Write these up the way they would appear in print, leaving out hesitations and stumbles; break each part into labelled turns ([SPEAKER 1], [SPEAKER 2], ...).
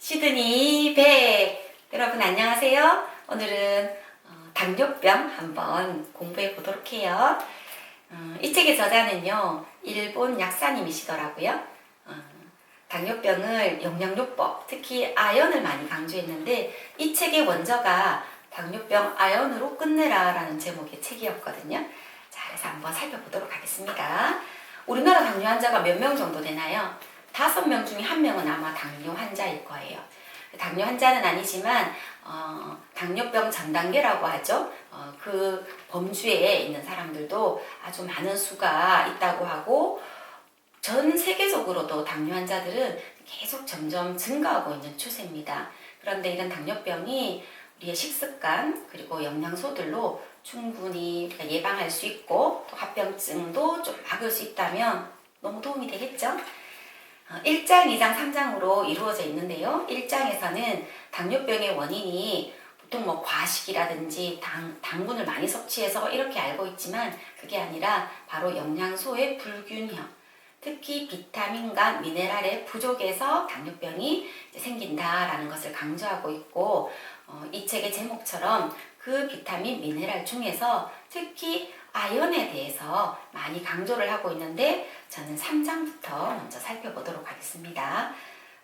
[SPEAKER 1] 시드니 100 여러분 안녕하세요. 오늘은 당뇨병 한번 공부해 보도록 해요. 이 책의 저자는요 일본 약사님이시더라고요. 당뇨병을 영양요법, 특히 아연을 많이 강조했는데 이 책의 원저가 당뇨병 아연으로 끝내라 라는 제목의 책이었거든요. 자, 그래서 한번 살펴보도록 하겠습니다. 우리나라 당뇨 환자가 몇 명 정도 되나요? 5명 중에 1명은 아마 당뇨 환자일 거예요. 당뇨 환자는 아니지만 당뇨병 전 단계라고 하죠. 그 범주에 있는 사람들도 아주 많은 수가 있다고 하고 전 세계적으로도 당뇨 환자들은 계속 점점 증가하고 있는 추세입니다. 그런데 이런 당뇨병이 우리의 식습관 그리고 영양소들로 충분히 우리가 예방할 수 있고 또 합병증도 좀 막을 수 있다면 너무 도움이 되겠죠? 1장, 2장, 3장으로 이루어져 있는데요. 1장에서는 당뇨병의 원인이 보통 과식이라든지 당분을 많이 섭취해서 이렇게 알고 있지만 그게 아니라 바로 영양소의 불균형, 특히 비타민과 미네랄의 부족에서 당뇨병이 생긴다라는 것을 강조하고 있고 이 책의 제목처럼 그 비타민, 미네랄 중에서 특히 아연에 대해서 많이 강조를 하고 있는데 저는 3장부터 먼저 살펴보도록 하겠습니다.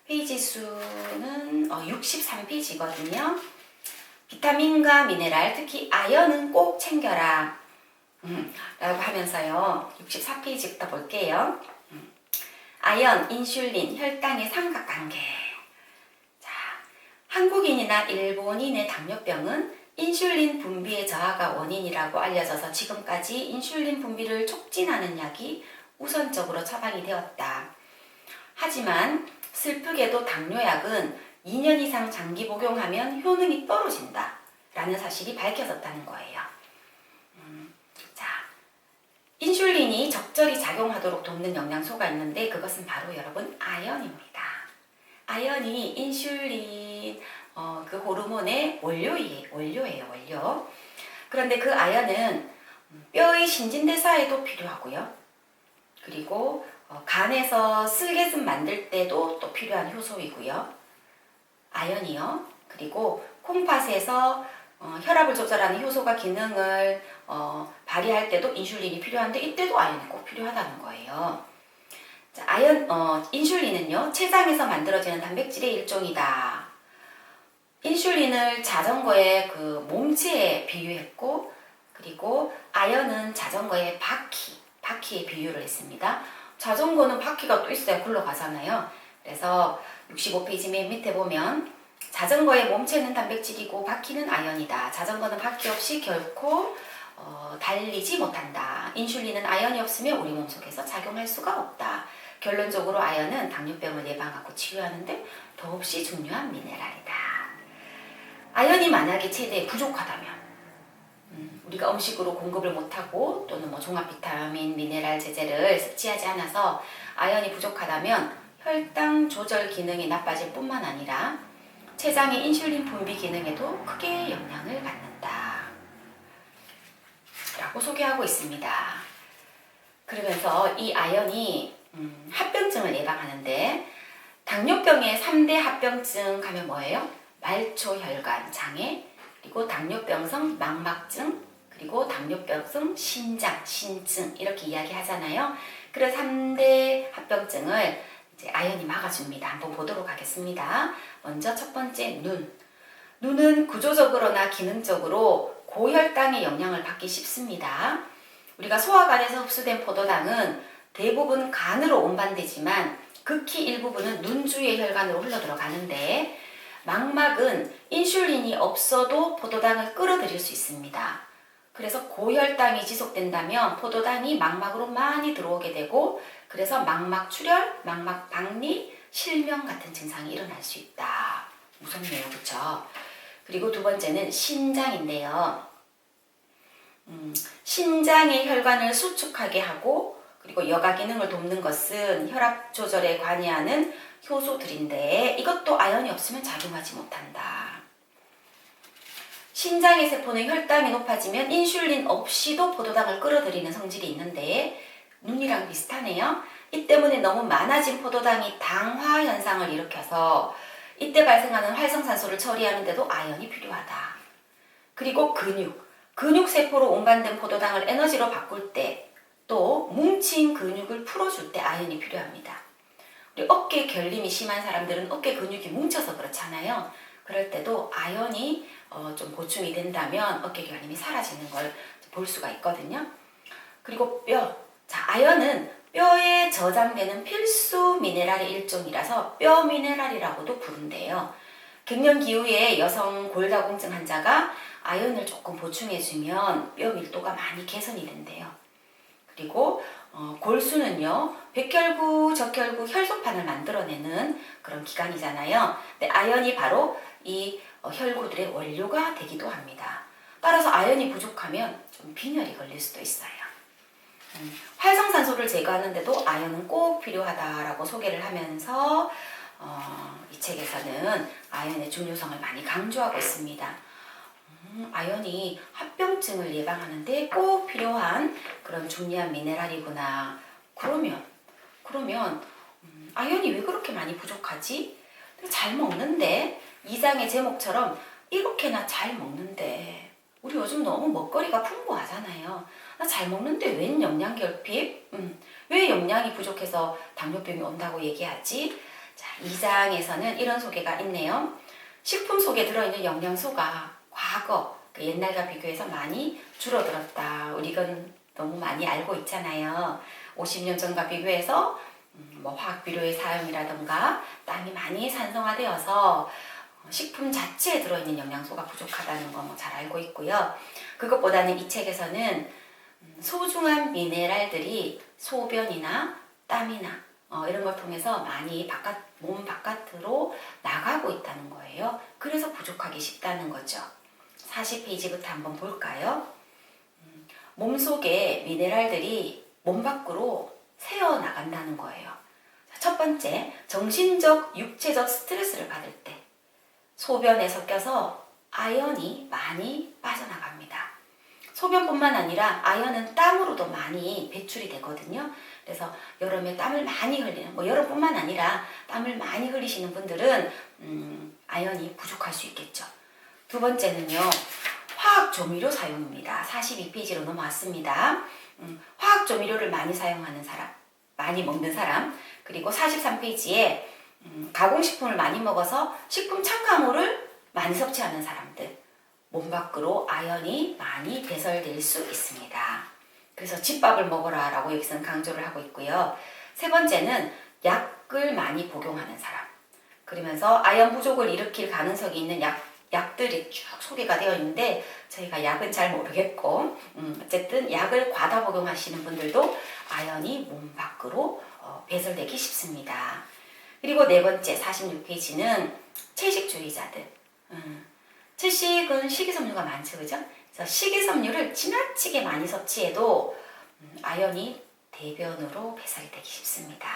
[SPEAKER 1] 페이지 수는 63페이지거든요. 비타민과 미네랄, 특히 아연은 꼭 챙겨라 라고 하면서요 64페이지부터 볼게요. 아연, 인슐린, 혈당의 삼각관계. 자, 한국인이나 일본인의 당뇨병은 인슐린 분비의 저하가 원인이라고 알려져서 지금까지 인슐린 분비를 촉진하는 약이 우선적으로 처방이 되었다. 하지만 슬프게도 당뇨약은 2년 이상 장기 복용하면 효능이 떨어진다 라는 사실이 밝혀졌다는 거예요. 자, 인슐린이 적절히 작용하도록 돕는 영양소가 있는데 그것은 바로 여러분 아연입니다. 아연이 인슐린 그 호르몬의 원료예요. 그런데 그 아연은 뼈의 신진대사에도 필요하고요. 그리고 간에서 슬개슴 만들 때도 또 필요한 효소이고요. 아연이요. 그리고 콩팥에서 혈압을 조절하는 효소가 기능을 발휘할 때도 인슐린이 필요한데 이때도 아연이 꼭 필요하다는 거예요. 자, 인슐린은요 췌장에서 만들어지는 단백질의 일종이다. 인슐린을 자전거의 그 몸체에 비유했고 그리고 아연은 자전거의 바퀴에 비유를 했습니다. 자전거는 바퀴가 또 있어야 굴러가잖아요. 그래서 65페이지 맨 밑에 보면 자전거의 몸체는 단백질이고 바퀴는 아연이다. 자전거는 바퀴 없이 결코 달리지 못한다. 인슐린은 아연이 없으면 우리 몸속에서 작용할 수가 없다. 결론적으로 아연은 당뇨병을 예방하고 치료하는데 더없이 중요한 미네랄이다. 아연이 만약에 체내에 부족하다면 우리가 음식으로 공급을 못하고 또는 종합 비타민, 미네랄 제제를 섭취하지 않아서 아연이 부족하다면 혈당 조절 기능이 나빠질 뿐만 아니라 췌장의 인슐린 분비 기능에도 크게 영향을 받는다 라고 소개하고 있습니다. 그러면서 이 아연이 합병증을 예방하는데 당뇨병의 3대 합병증 가면 뭐예요? 말초혈관 장애, 그리고 당뇨병성 망막증, 그리고 당뇨병성 신증 이렇게 이야기하잖아요. 그래서 3대 합병증을 이제 아연이 막아줍니다. 한번 보도록 하겠습니다. 먼저 첫 번째 눈은 구조적으로나 기능적으로 고혈당의 영향을 받기 쉽습니다. 우리가 소화관에서 흡수된 포도당은 대부분 간으로 운반되지만 극히 일부분은 눈 주위의 혈관으로 흘러들어가는데 망막은 인슐린이 없어도 포도당을 끌어들일 수 있습니다. 그래서 고혈당이 지속된다면 포도당이 망막으로 많이 들어오게 되고 그래서 망막 출혈, 망막 박리, 실명 같은 증상이 일어날 수 있다. 무섭네요, 그렇죠? 그리고 두 번째는 신장인데요. 신장의 혈관을 수축하게 하고 그리고 여가 기능을 돕는 것은 혈압 조절에 관여하는 효소들인데 이것도 아연이 없으면 작용하지 못한다. 신장의 세포는 혈당이 높아지면 인슐린 없이도 포도당을 끌어들이는 성질이 있는데 눈이랑 비슷하네요. 이 때문에 너무 많아진 포도당이 당화 현상을 일으켜서 이때 발생하는 활성산소를 처리하는데도 아연이 필요하다. 그리고 근육세포로 운반된 포도당을 에너지로 바꿀 때, 또 뭉친 근육을 풀어줄 때 아연이 필요합니다. 우리 어깨 결림이 심한 사람들은 어깨 근육이 뭉쳐서 그렇잖아요. 그럴 때도 아연이 좀 보충이 된다면 어깨 결림이 사라지는 걸 볼 수가 있거든요. 그리고 뼈. 자, 아연은 뼈에 저장되는 필수 미네랄의 일종이라서 뼈 미네랄이라고도 부른대요. 갱년기후에 여성 골다공증 환자가 아연을 조금 보충해주면 뼈 밀도가 많이 개선이 된대요. 그리고 골수는요, 백혈구, 적혈구, 혈소판을 만들어내는 그런 기관이잖아요. 근데 아연이 바로 이 혈구들의 원료가 되기도 합니다. 따라서 아연이 부족하면 좀 빈혈이 걸릴 수도 있어요. 활성산소를 제거하는데도 아연은 꼭 필요하다라고 소개를 하면서 이 책에서는 아연의 중요성을 많이 강조하고 있습니다. 아연이 합병증을 예방하는데 꼭 필요한 그런 중요한 미네랄이구나. 그러면 아연이 왜 그렇게 많이 부족하지? 잘 먹는데, 2장의 제목처럼 이렇게나 잘 먹는데, 우리 요즘 너무 먹거리가 풍부하잖아요. 나 잘 먹는데 웬 영양결핍? 왜 영양이 부족해서 당뇨병이 온다고 얘기하지? 자, 2장에서는 이런 소개가 있네요. 식품 속에 들어있는 영양소가 과거, 그 옛날과 비교해서 많이 줄어들었다. 우리가 너무 많이 알고 있잖아요. 50년 전과 비교해서 뭐 화학비료의 사용이라던가 땀이 많이 산성화되어서 식품 자체에 들어있는 영양소가 부족하다는 거 뭐 잘 알고 있고요. 그것보다는 이 책에서는 소중한 미네랄들이 소변이나 땀이나 이런 걸 통해서 많이 몸 바깥으로 나가고 있다는 거예요. 그래서 부족하기 쉽다는 거죠. 40페이지부터 한번 볼까요? 몸속에 미네랄들이 몸 밖으로 새어나간다는 거예요. 첫 번째, 정신적, 육체적 스트레스를 받을 때 소변에 섞여서 아연이 많이 빠져나갑니다. 소변뿐만 아니라 아연은 땀으로도 많이 배출이 되거든요. 그래서 여름에 땀을 많이 흘리는, 여름뿐만 아니라 땀을 많이 흘리시는 분들은 아연이 부족할 수 있겠죠. 두 번째는요, 화학 조미료 사용입니다. 42페이지로 넘어왔습니다. 화학 조미료를 많이 사용하는 사람, 많이 먹는 사람, 그리고 43페이지에 가공식품을 많이 먹어서 식품 첨가물을 많이 섭취하는 사람들, 몸 밖으로 아연이 많이 배설될 수 있습니다. 그래서 집밥을 먹어라 라고 여기서는 강조를 하고 있고요. 세 번째는 약을 많이 복용하는 사람, 그러면서 아연 부족을 일으킬 가능성이 있는 약들이 쭉 소개가 되어 있는데 저희가 약은 잘 모르겠고 어쨌든 약을 과다 복용하시는 분들도 아연이 몸 밖으로 배설되기 쉽습니다. 그리고 네 번째 46페이지는 채식주의자들. 채식은 식이섬유가 많죠, 그죠? 그래서 식이섬유를 지나치게 많이 섭취해도 아연이 대변으로 배설이 되기 쉽습니다.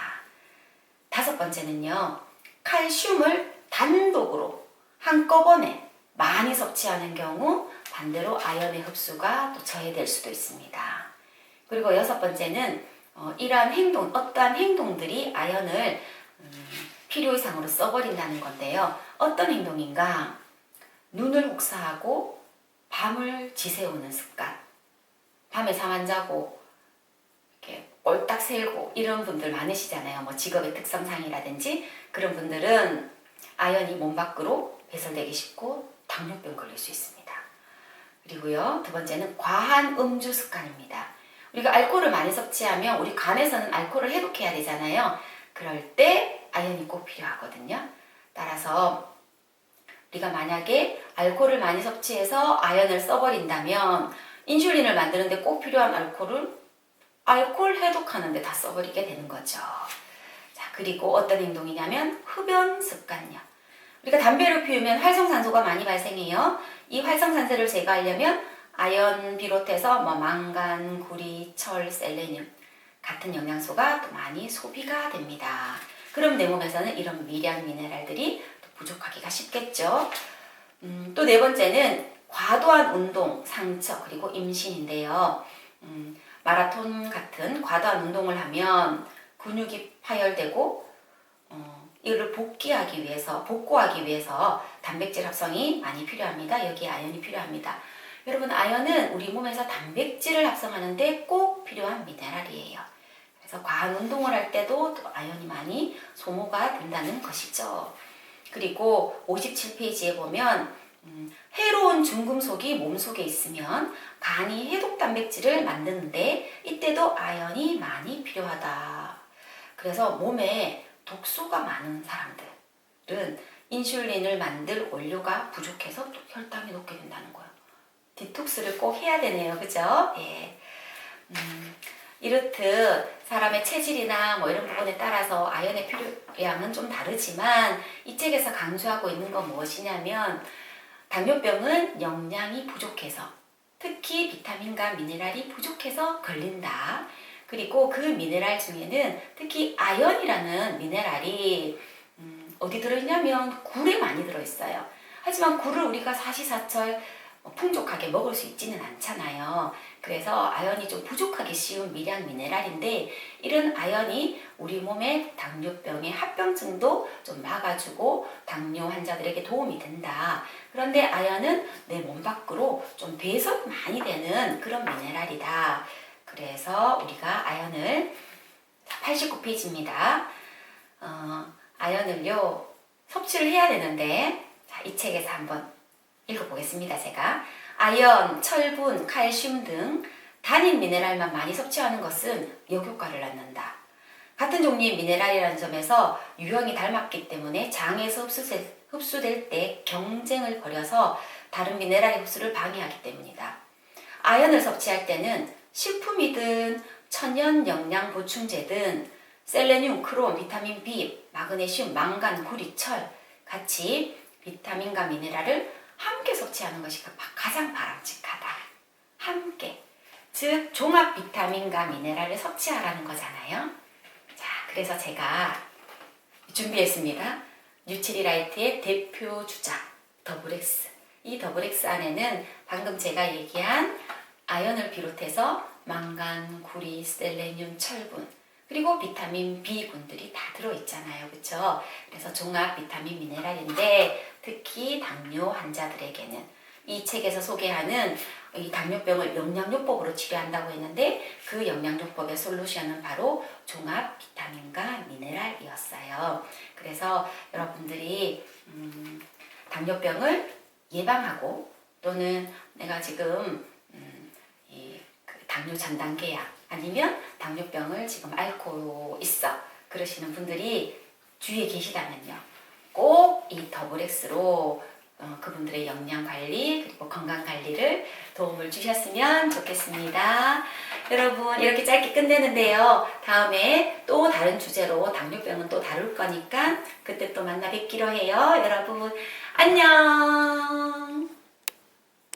[SPEAKER 1] 다섯 번째는요, 칼슘을 단독으로 한꺼번에 많이 섭취하는 경우 반대로 아연의 흡수가 또 저해될 수도 있습니다. 그리고 여섯 번째는 이러한 어떠한 행동들이 아연을 필요 이상으로 써버린다는 건데요. 어떤 행동인가? 눈을 혹사하고 밤을 지새우는 습관. 밤에 잠 안 자고 이렇게 꼴딱 새고 이런 분들 많으시잖아요. 뭐 직업의 특성상이라든지 그런 분들은 아연이 몸 밖으로 배설되기 쉽고 당뇨병 걸릴 수 있습니다. 그리고요, 두 번째는 과한 음주 습관입니다. 우리가 알코올을 많이 섭취하면 우리 간에서는 알코올을 해독해야 되잖아요. 그럴 때 아연이 꼭 필요하거든요. 따라서 우리가 만약에 알코올을 많이 섭취해서 아연을 써버린다면 인슐린을 만드는데 꼭 필요한 알코올을 알코올 해독하는데 다 써버리게 되는 거죠. 자, 그리고 어떤 행동이냐면 흡연 습관요. 우리가 담배를 피우면 활성산소가 많이 발생해요. 이 활성산소를 제거하려면 아연 비롯해서 망간, 구리, 철, 셀레늄 같은 영양소가 또 많이 소비가 됩니다. 그럼 내 몸에서는 이런 미량 미네랄들이 또 부족하기가 쉽겠죠. 또 네 번째는 과도한 운동, 상처, 그리고 임신인데요. 마라톤 같은 과도한 운동을 하면 근육이 파열되고 이거를 복구하기 위해서 단백질 합성이 많이 필요합니다. 여기에 아연이 필요합니다. 여러분, 아연은 우리 몸에서 단백질을 합성하는데 꼭 필요한 미네랄이에요. 그래서 과한 운동을 할 때도 또 아연이 많이 소모가 된다는 것이죠. 그리고 57페이지에 보면 해로운 중금속이 몸속에 있으면 간이 해독 단백질을 만드는데 이때도 아연이 많이 필요하다. 그래서 몸에 독소가 많은 사람들은 인슐린을 만들 원료가 부족해서 혈당이 높게 된다는 거예요. 디톡스를 꼭 해야 되네요. 그죠? 예. 이렇듯 사람의 체질이나 뭐 이런 부분에 따라서 아연의 필요량은 좀 다르지만 이 책에서 강조하고 있는 건 무엇이냐면 당뇨병은 영양이 부족해서 특히 비타민과 미네랄이 부족해서 걸린다. 그리고 그 미네랄 중에는 특히 아연이라는 미네랄이 어디 들어있냐면 굴에 많이 들어있어요. 하지만 굴을 우리가 사시사철 풍족하게 먹을 수 있지는 않잖아요. 그래서 아연이 좀 부족하기 쉬운 미량 미네랄인데 이런 아연이 우리 몸의 당뇨병의 합병증도 좀 막아주고 당뇨 환자들에게 도움이 된다. 그런데 아연은 내 몸 밖으로 좀 배설이 많이 되는 그런 미네랄이다. 그래서 우리가 아연을 89페이지입니다. 아연을요 섭취를 해야 되는데 이 책에서 한번 읽어보겠습니다. 제가 아연, 철분, 칼슘 등 단일 미네랄만 많이 섭취하는 것은 역효과를 낳는다. 같은 종류의 미네랄이라는 점에서 유형이 닮았기 때문에 장에서 흡수될 때 경쟁을 벌여서 다른 미네랄의 흡수를 방해하기 때문이다. 아연을 섭취할 때는 식품이든 천연 영양 보충제든 셀레늄, 크롬, 비타민 B, 마그네슘, 망간, 구리, 철 같이 비타민과 미네랄을 함께 섭취하는 것이 가장 바람직하다. 함께. 즉 종합 비타민과 미네랄을 섭취하라는 거잖아요. 자, 그래서 제가 준비했습니다. 뉴트리라이트의 대표 주자 더블엑스. 이 더블엑스 안에는 방금 제가 얘기한 아연을 비롯해서 망간, 구리, 셀레늄, 철분 그리고 비타민 B군들이 다 들어있잖아요. 그렇죠? 그래서 종합 비타민 미네랄인데 특히 당뇨 환자들에게는 이 책에서 소개하는 이 당뇨병을 영양요법으로 치료한다고 했는데 그 영양요법의 솔루션은 바로 종합 비타민과 미네랄이었어요. 그래서 여러분들이 당뇨병을 예방하고 또는 내가 지금 당뇨 전단계야 아니면 당뇨병을 지금 앓고 있어 그러시는 분들이 주위에 계시다면요 꼭 이 더블엑스로 그분들의 영양관리 그리고 건강관리를 도움을 주셨으면 좋겠습니다. 여러분 이렇게 짧게 끝내는데요 다음에 또 다른 주제로 당뇨병은 또 다룰 거니까 그때 또 만나 뵙기로 해요. 여러분 안녕.